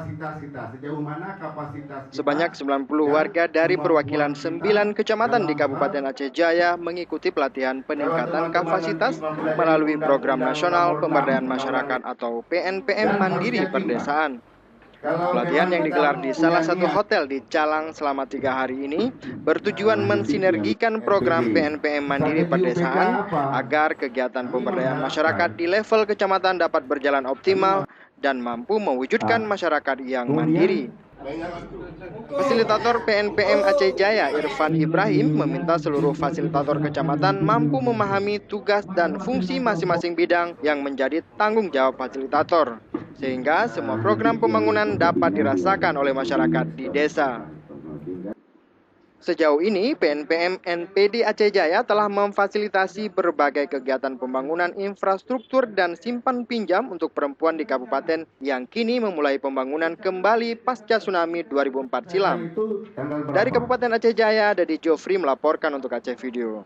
kapasitas kita, sejauh mana kapasitas kita. Sebanyak 90 warga dari perwakilan 9 kecamatan di Kabupaten Aceh Jaya mengikuti pelatihan peningkatan kapasitas melalui Program Nasional Pemberdayaan Masyarakat atau PNPM Mandiri Perdesaan. Pelatihan yang digelar di salah satu hotel di Calang selama 3 hari ini bertujuan mensinergikan program PNPM Mandiri Perdesaan agar kegiatan pemberdayaan masyarakat di level kecamatan dapat berjalan optimal dan mampu mewujudkan masyarakat yang mandiri. Fasilitator PNPM Aceh Jaya, Irfan Ibrahim, meminta seluruh fasilitator kecamatan mampu memahami tugas dan fungsi masing-masing bidang yang menjadi tanggung jawab fasilitator, sehingga semua program pembangunan dapat dirasakan oleh masyarakat di desa. Sejauh ini, PNPM NPD Aceh Jaya telah memfasilitasi berbagai kegiatan pembangunan infrastruktur dan simpan pinjam untuk perempuan di kabupaten yang kini memulai pembangunan kembali pasca tsunami 2004 silam. Dari Kabupaten Aceh Jaya, Dedi Jofri melaporkan untuk Aceh Video.